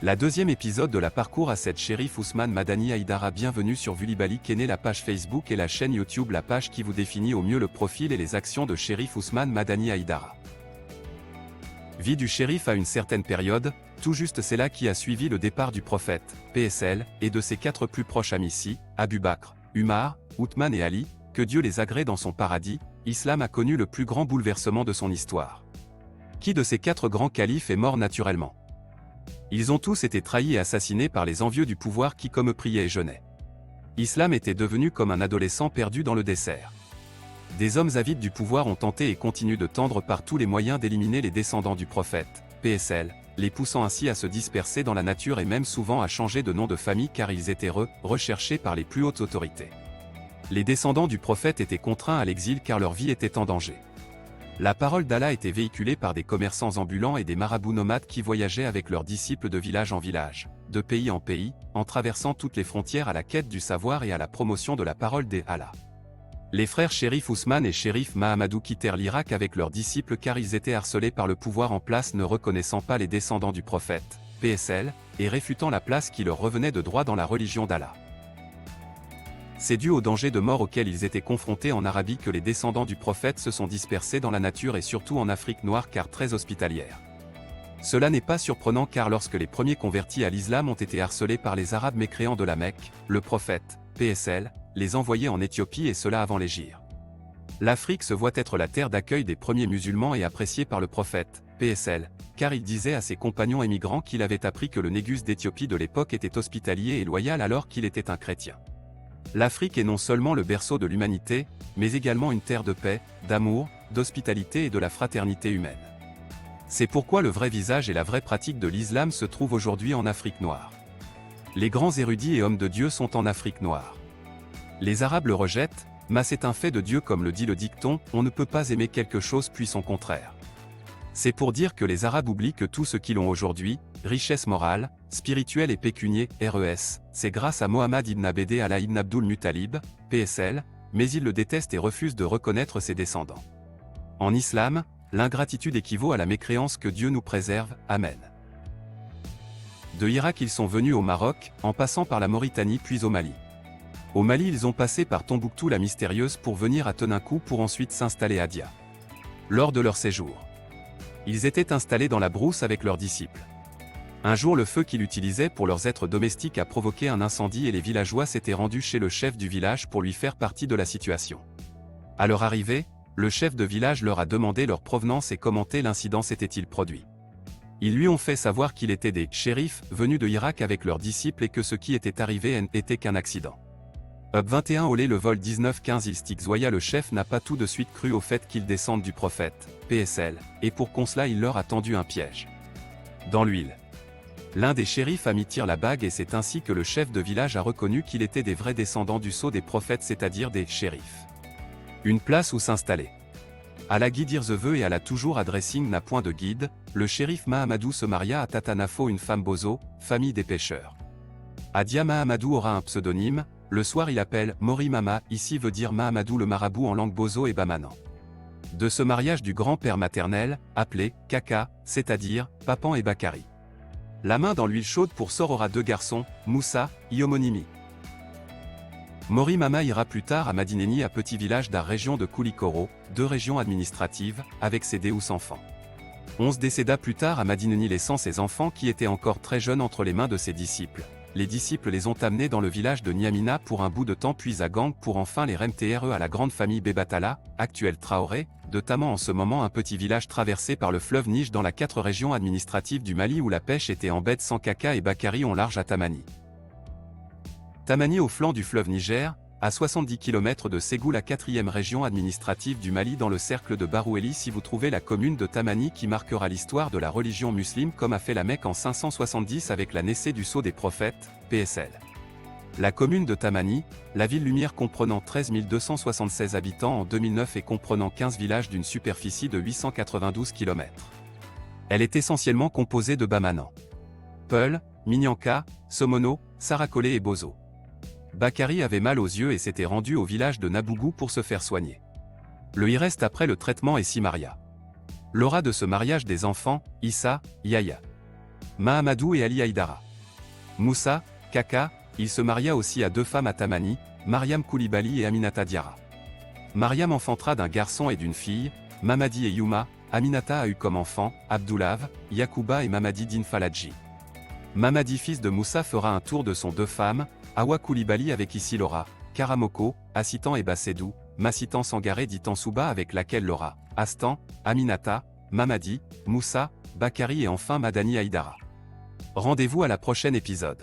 La deuxième épisode de la parcours à cette Chérif Ousmane Madani Haïdara. Bienvenue sur Vulibali Kene, la page Facebook et la chaîne YouTube, la page qui vous définit au mieux le profil et les actions de Chérif Ousmane Madani Haïdara. Vie du shérif à une certaine période, tout juste c'est là qui a suivi le départ du prophète, PSL, et de ses 4 plus proches amis si, Abu Bakr, Umar, Othman et Ali, que Dieu les agrée dans son paradis. Islam a connu le plus grand bouleversement de son histoire. Qui de ces 4 grands califes est mort naturellement? Ils ont tous été trahis et assassinés par les envieux du pouvoir qui comme priaient et jeûnaient. Islam était devenu comme un adolescent perdu dans le désert. Des hommes avides du pouvoir ont tenté et continuent de tendre par tous les moyens d'éliminer les descendants du prophète, PSL, les poussant ainsi à se disperser dans la nature et même souvent à changer de nom de famille car ils étaient recherchés par les plus hautes autorités. Les descendants du prophète étaient contraints à l'exil car leur vie était en danger. La parole d'Allah était véhiculée par des commerçants ambulants et des marabouts nomades qui voyageaient avec leurs disciples de village en village, de pays en pays, en traversant toutes les frontières à la quête du savoir et à la promotion de la parole d'Allah. Les frères Chérif Ousmane et Chérif Mahamadou quittèrent l'Irak avec leurs disciples car ils étaient harcelés par le pouvoir en place ne reconnaissant pas les descendants du prophète, PSL, et réfutant la place qui leur revenait de droit dans la religion d'Allah. C'est dû au danger de mort auquel ils étaient confrontés en Arabie que les descendants du prophète se sont dispersés dans la nature et surtout en Afrique noire car très hospitalière. Cela n'est pas surprenant car lorsque les premiers convertis à l'islam ont été harcelés par les Arabes mécréants de la Mecque, le prophète, PSL, les envoyait en Éthiopie et cela avant l'Hégire. L'Afrique se voit être la terre d'accueil des premiers musulmans et appréciée par le prophète, PSL, car il disait à ses compagnons émigrants qu'il avait appris que le négus d'Éthiopie de l'époque était hospitalier et loyal alors qu'il était un chrétien. L'Afrique est non seulement le berceau de l'humanité, mais également une terre de paix, d'amour, d'hospitalité et de la fraternité humaine. C'est pourquoi le vrai visage et la vraie pratique de l'islam se trouvent aujourd'hui en Afrique noire. Les grands érudits et hommes de Dieu sont en Afrique noire. Les Arabes le rejettent, mais c'est un fait de Dieu comme le dit le dicton, on ne peut pas aimer quelque chose puis son contraire. C'est pour dire que les Arabes oublient que tout ce qu'ils ont aujourd'hui, richesse morale, spirituelle et pécunier, RES, c'est grâce à Mohammed ibn Abd Allah ibn Abdul Muttalib, PSL, mais ils le détestent et refusent de reconnaître ses descendants. En islam, l'ingratitude équivaut à la mécréance que Dieu nous préserve, Amen. De Irak ils sont venus au Maroc, en passant par la Mauritanie puis au Mali. Au Mali ils ont passé par Tombouctou la mystérieuse pour venir à Teninkou pour ensuite s'installer à Dia. Lors de leur séjour, ils étaient installés dans la brousse avec leurs disciples. Un jour le feu qu'ils utilisaient pour leurs êtres domestiques a provoqué un incendie et les villageois s'étaient rendus chez le chef du village pour lui faire partie de la situation. À leur arrivée, le chef de village leur a demandé leur provenance et comment l'incident s'était-il produit. Ils lui ont fait savoir qu'il était des shérifs venus de Irak avec leurs disciples et que ce qui était arrivé n'était qu'un accident. Up 21 Olé le vol 19-15 Il Zoya le chef n'a pas tout de suite cru au fait qu'ils descendent du prophète, PSL, et pour cela il leur a tendu un piège. Dans l'huile. L'un des shérifs a mis tire la bague et c'est ainsi que le chef de village a reconnu qu'il était des vrais descendants du sceau des prophètes c'est-à-dire des shérifs. Une place où s'installer. À la guide Irzeveux et à la toujours adressing n'a point de guide, le shérif Mahamadou se maria à Tatanafo une femme bozo, famille des pêcheurs. Adia Mahamadou aura un pseudonyme, le soir il appelle Mori Mama, ici veut dire Mahamadou le marabout en langue bozo et bamanan. De ce mariage du grand-père maternel, appelé Kaka, c'est-à-dire Papan et Bakari. La main dans l'huile chaude pour sort aura 2 garçons, Moussa, Iomonimi. Mori Mama ira plus tard à Madineni à petit village d'Ar région de Koulikoro, 2 régions administratives, avec ses 12 enfants. 11 décéda plus tard à Madineni laissant ses enfants qui étaient encore très jeunes entre les mains de ses disciples. Les disciples les ont amenés dans le village de Niamina pour un bout de temps puis à Gang pour enfin les remtre à la grande famille Bebatala, actuelle Traoré, de Taman en ce moment un petit village traversé par le fleuve Niger dans la 4 régions administratives du Mali où la pêche était en bête sans Kaka et Bakari ont large à Tamani. Tamani au flanc du fleuve Niger, à 70 km de Ségou la 4e région administrative du Mali dans le cercle de Baroueli si vous trouvez la commune de Tamani qui marquera l'histoire de la religion musulmane comme a fait la Mecque en 570 avec la naissée du sceau des prophètes, PSL. La commune de Tamani, la ville lumière comprenant 13 276 habitants en 2009 et comprenant 15 villages d'une superficie de 892 km. Elle est essentiellement composée de Bamanan, Peul, Minyanka, Somono, Sarakolé et Bozo. Bakari avait mal aux yeux et s'était rendu au village de Nabougou pour se faire soigner. Le y reste après le traitement et s'y maria. L'aura de ce mariage des enfants, Issa, Yahya. Mahamadou et Ali Haïdara. Moussa, Kaka, il se maria aussi à 2 femmes à Tamani, Mariam Koulibaly et Aminata Diarra. Mariam enfantera d'un garçon et d'une fille, Mamadi et Yuma. Aminata a eu comme enfant, Abdoulav, Yacouba et Mamadi Din Faladji. Mamadi fils de Moussa fera un tour de son 2 femmes, Awa Koulibaly avec Issi Laura, Karamoko, Assitan et Bassedou, Massitan Sangaré dit Tansouba avec laquelle Laura, Astan, Aminata, Mamadi, Moussa, Bakari et enfin Madani Haïdara. Rendez-vous à la prochaine épisode.